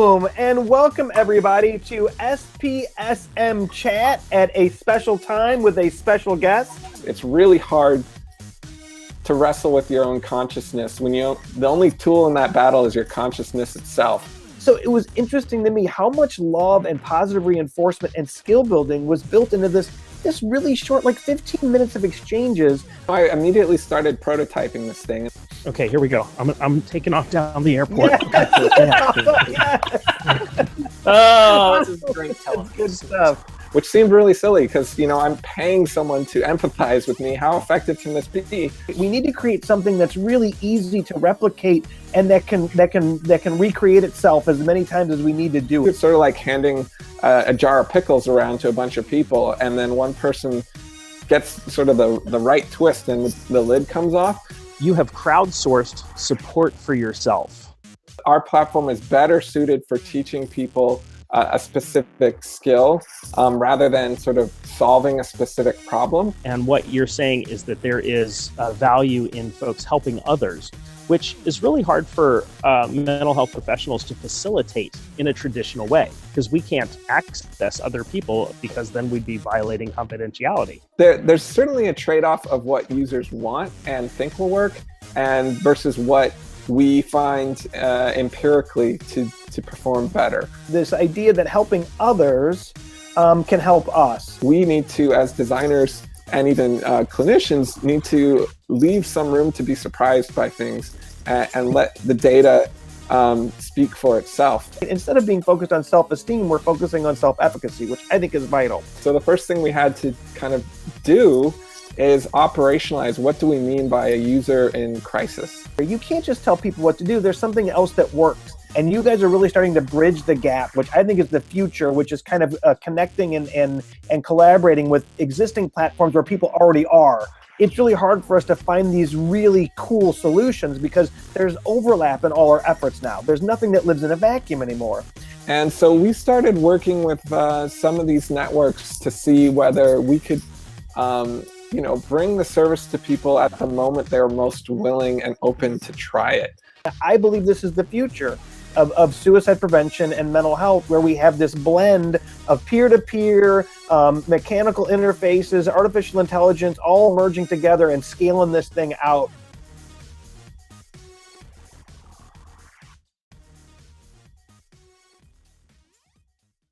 Boom! And welcome everybody to SPSM Chat at a special time with a special guest. It's really hard to wrestle with your own consciousness when the only tool in that battle is your consciousness itself. So it was interesting to me how much love and positive reinforcement and skill building was built into this really short, like 15 minutes of exchanges. I immediately started prototyping this thing. Okay, here we go. I'm taking off down the airport. Oh, this is great television. Good stuff. Which seemed really silly because, I'm paying someone to empathize with me. How effective can this be? We need to create something that's really easy to replicate and that can recreate itself as many times as we need to do it. It's sort of like handing a jar of pickles around to a bunch of people, and then one person gets sort of the right twist and the lid comes off. You have crowdsourced support for yourself. Our platform is better suited for teaching people a specific skill rather than sort of solving a specific problem. And what you're saying is that there is value in folks helping others, which is really hard for mental health professionals to facilitate in a traditional way, because we can't access other people because then we'd be violating confidentiality. There's certainly a trade-off of what users want and think will work and versus what we find empirically to perform better. This idea that helping others can help us. We need to, as designers and even clinicians, need to leave some room to be surprised by things and let the data speak for itself. Instead of being focused on self-esteem, we're focusing on self-efficacy, which I think is vital. So the first thing we had to kind of do is operationalize what do we mean by a user in crisis. You can't just tell people what to do. There's something else that works. And you guys are really starting to bridge the gap, which I think is the future, which is kind of connecting and collaborating with existing platforms where people already are. It's really hard for us to find these really cool solutions because there's overlap in all our efforts now. There's nothing that lives in a vacuum anymore. And so we started working with some of these networks to see whether we could bring the service to people at the moment they're most willing and open to try it. I believe this is the future of suicide prevention and mental health, where we have this blend of peer-to-peer, mechanical interfaces, artificial intelligence, all merging together and scaling this thing out